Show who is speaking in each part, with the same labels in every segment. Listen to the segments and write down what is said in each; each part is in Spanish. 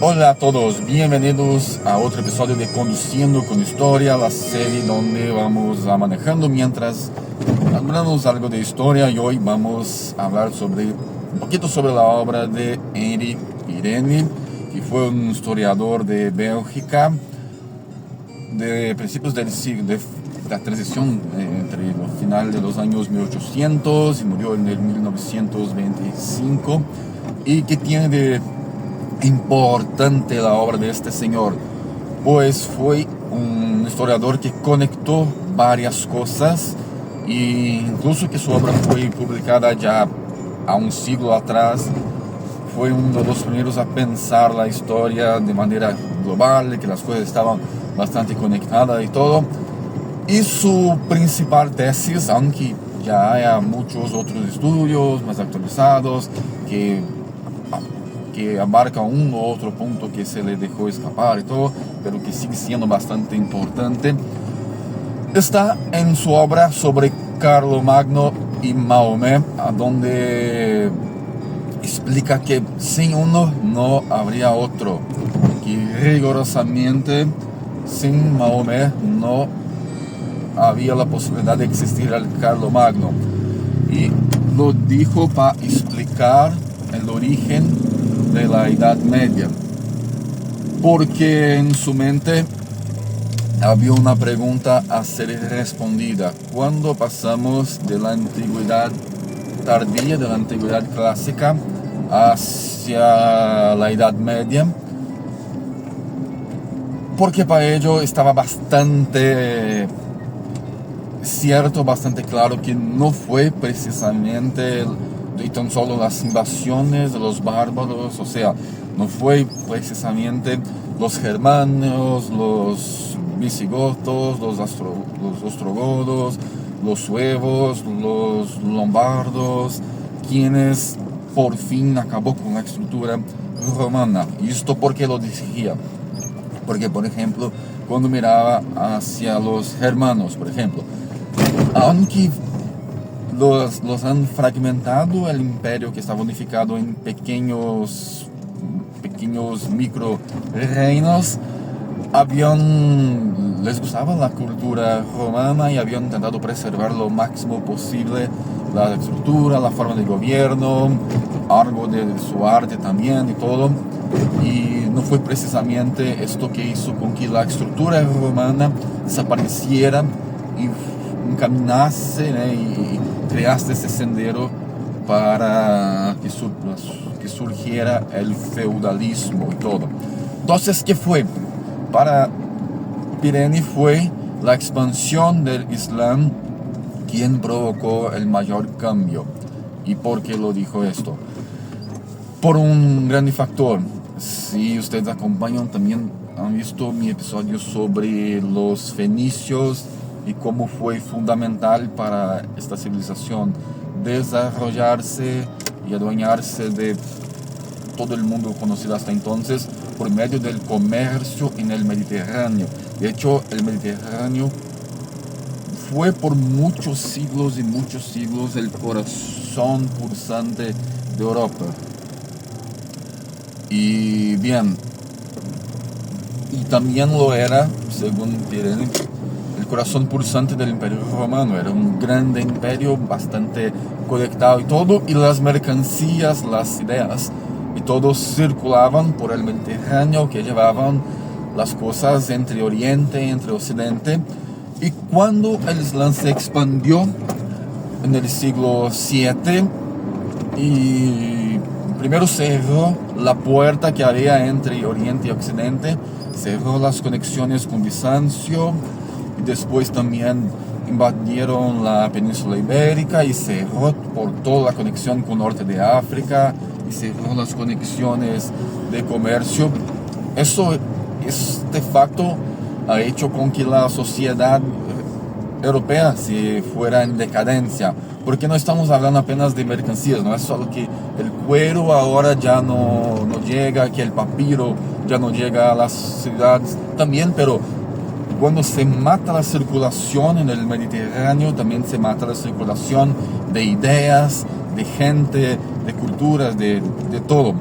Speaker 1: Hola a todos, bienvenidos a otro episodio de Conduciendo con Historia, la serie donde vamos a manejando mientras hablamos algo de historia, y hoy vamos a hablar un poquito sobre la obra de Henri Pirenne, que fue un historiador de Bélgica de principios del siglo, de la transición entre el final de los años 1800 y murió en el 1925, y que tiene de importante la obra de este señor, pues fue un historiador que conectó varias cosas, e incluso que su obra fue publicada ya a un siglo atrás. Fue uno de los primeros a pensar la historia de manera global, que las cosas estaban bastante conectadas y todo. Y su principal tesis, aunque ya haya muchos otros estudios más actualizados que abarca un u otro punto que se le dejó escapar y todo, pero que sigue siendo bastante importante, está en su obra sobre Carlomagno y Mahomet, donde explica que sin uno no habría otro, que rigurosamente sin Mahomet no había la posibilidad de existir el Carlomagno, y lo dijo para explicar el origen de la Edad Media, porque en su mente había una pregunta a ser respondida: ¿cuándo pasamos de la antigüedad tardía, de la antigüedad clásica, hacia la Edad Media? Porque para ello estaba bastante cierto, bastante claro, que no fue precisamente y tan solo las invasiones de los bárbaros, o sea, no fue precisamente los germanos, los visigodos, los ostrogodos, los suevos, los lombardos, quienes por fin acabó con la estructura romana. Y esto porque lo decía, porque por ejemplo, cuando miraba hacia los germanos, por ejemplo, aunque los han fragmentado el imperio, que estaba unificado en pequeños micro reinos, les gustaba la cultura romana y habían intentado preservar lo máximo posible la estructura, la forma de gobierno, algo de su arte también y todo. Y no fue precisamente esto que hizo con que la estructura romana desapareciera y encaminase, y creaste ese sendero para que surgiera el feudalismo y todo. Entonces, ¿qué fue? Para Pirenne fue la expansión del Islam quien provocó el mayor cambio. ¿Y por qué lo dijo esto? Por un gran factor. Si ustedes acompañan, también han visto mi episodio sobre los fenicios y cómo fue fundamental para esta civilización desarrollarse y adueñarse de todo el mundo conocido hasta entonces por medio del comercio en el Mediterráneo. De hecho, el Mediterráneo fue por muchos siglos y muchos siglos el corazón pulsante de Europa. Y bien, y también lo era, según Pirenne, el corazón pulsante del Imperio Romano. Era un grande imperio, bastante conectado y todo, y las mercancías, las ideas y todo circulaban por el Mediterráneo, que llevaban las cosas entre Oriente y entre Occidente. Y cuando el Islam se expandió en el siglo VII, y primero cerró la puerta que había entre Oriente y Occidente, cerró las conexiones con Bizancio, y después también invadieron la península ibérica y cerró por toda la conexión con norte de África, y cerró las conexiones de comercio. Este facto ha hecho con que la sociedad europea se fuera en decadencia, porque no estamos hablando apenas de mercancías, no es solo que el cuero ahora ya no llega, que el papiro ya no llega a las ciudades también, pero cuando se mata la circulación en el Mediterráneo, también se mata la circulación de ideas, de gente, de culturas, de todo.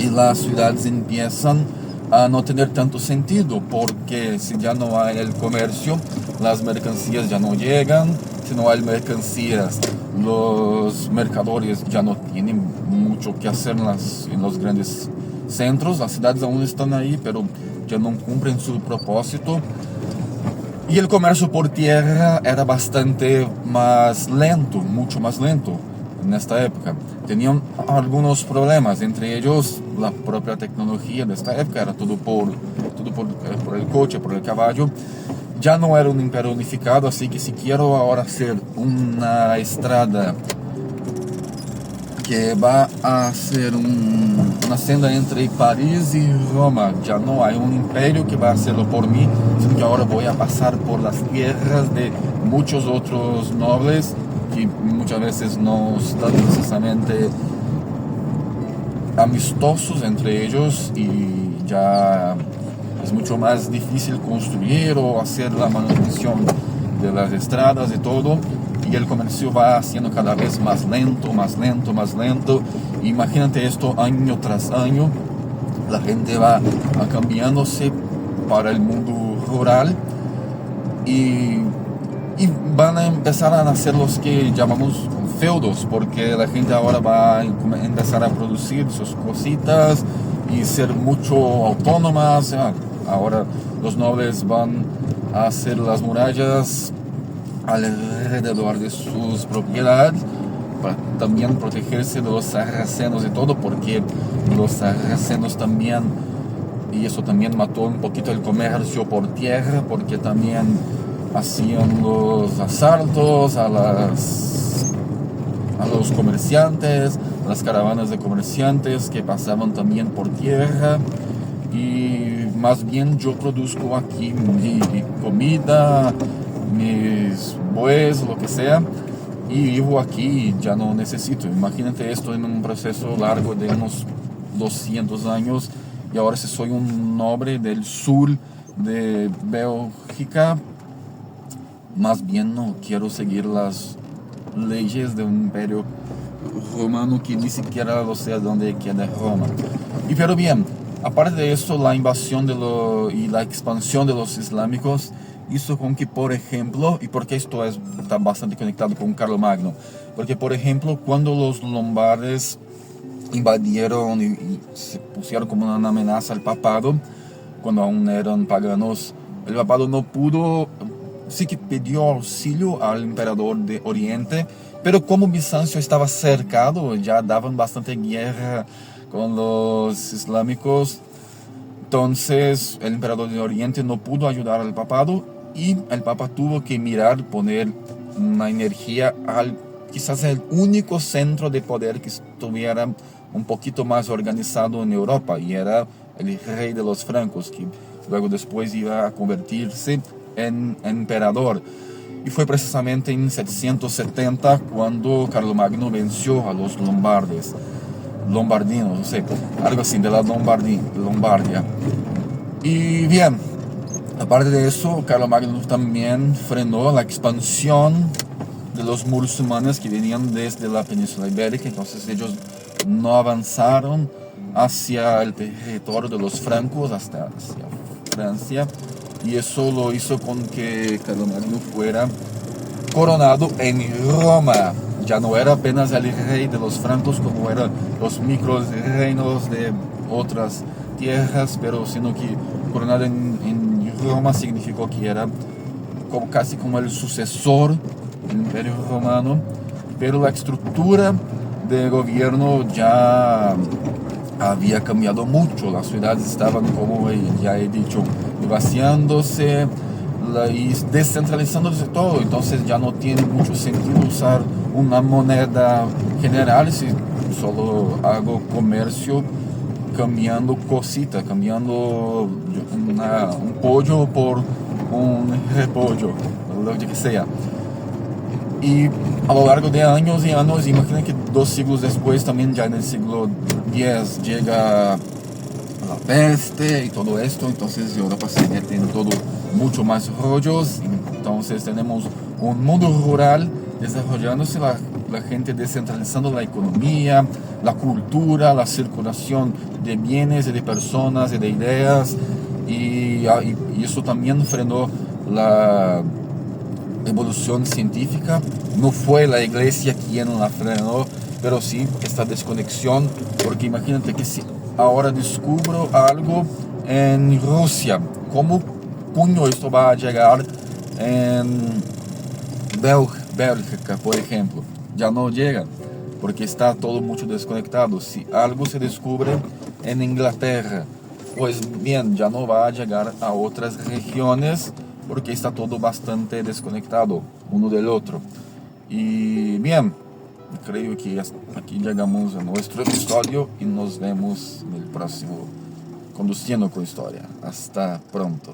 Speaker 1: y las ciudades empiezan a no tener tanto sentido, porque si ya no hay el comercio, las mercancías ya no llegan. Si no hay mercancías, los mercadores ya no tienen mucho que hacer en los grandes centros. Las ciudades aún están ahí, pero ya no cumplen su propósito. Y el comercio por tierra era bastante más lento, mucho más lento en esta época. Tenían algunos problemas, entre ellos la propia tecnología de esta época, era todo por el coche, por el caballo. Ya no era un imperio unificado, así que si quiero ahora hacer una estrada que va a ser una senda entre París y Roma, ya no hay un imperio que va a hacerlo por mí, sino que ahora voy a pasar por las tierras de muchos otros nobles que muchas veces no están precisamente amistosos entre ellos, y ya es mucho más difícil construir o hacer la manutención de las estradas y todo, y el comercio va siendo cada vez más lento, más lento, más lento. Imagínate esto año tras año, la gente va cambiándose para el mundo rural, y van a empezar a nacer los que llamamos feudos, porque la gente ahora va a empezar a producir sus cositas y ser mucho autónomas. Ahora los nobles van a hacer las murallas alrededor de sus propiedades para también protegerse de los sarracenos y todo, porque los sarracenos también, y eso también mató un poquito el comercio por tierra, porque también hacían los asaltos a los comerciantes, las caravanas de comerciantes que pasaban también por tierra. Y más bien yo produzco aquí mi comida, mis bueyes, lo que sea, y vivo aquí y ya no necesito. Imagínate esto en un proceso largo de unos 200 años, y ahora si soy un noble del sur de Bélgica, más bien no quiero seguir las leyes de un imperio romano que ni siquiera lo sé dónde queda Roma. Y pero bien, aparte de eso, la invasión y la expansión de los islámicos hizo con que, por ejemplo, y porque esto está bastante conectado con Carlomagno, porque por ejemplo, cuando los lombardes invadieron y se pusieron como una amenaza al papado, cuando aún eran paganos, el papado no pudo, sí que pidió auxilio al emperador de Oriente, pero como Bizancio estaba cercado, ya daban bastante guerra con los islámicos, entonces el emperador de Oriente no pudo ayudar al papado, y el papa tuvo que poner una energía al quizás el único centro de poder que estuviera un poquito más organizado en Europa, y era el rey de los francos, que luego después iba a convertirse en emperador. Y fue precisamente en 770 cuando Carlomagno venció a los lombardinos, no sé, algo así, de la Lombardia. Y bien, aparte de eso, Carlomagno también frenó la expansión de los musulmanes que venían desde la península ibérica. Entonces ellos no avanzaron hacia el territorio de los francos, hacia Francia, y eso lo hizo con que Carlomagno fuera coronado en Roma. Ya no era apenas el rey de los francos como eran los micro reinos de otras tierras, pero sino que coronado en Roma significó que era casi como el sucesor del Imperio Romano, pero la estructura de gobierno ya había cambiado mucho. Las ciudades estaban, como ya he dicho, vaciándose y descentralizándose todo. Entonces ya no tiene mucho sentido usar una moneda general si solo hago comercio cambiando cositas, cambiando un pollo por un repollo, lo que sea. Y a lo largo de años y años, imaginen que 2 siglos después, también ya en el siglo X, llega la peste y todo esto. Entonces Europa se mete en todo mucho más rollos. Entonces tenemos un mundo rural desarrollándose, la gente descentralizando la economía, la cultura, la circulación de bienes y de personas y de ideas, y eso también frenó la evolución científica. No fue la iglesia quien la frenó, pero sí esta desconexión, porque imagínate que si ahora descubro algo en Rusia, ¿cómo puño esto va a llegar en Bélgica, por ejemplo? Ya no llega, porque está todo mucho desconectado. Si algo se descubre en Inglaterra, pues bien, ya no va a llegar a otras regiones, porque está todo bastante desconectado uno del otro. Y bien, creo que aquí llegamos a nuestro episodio y nos vemos en el próximo Conduciendo con Historia. Hasta pronto.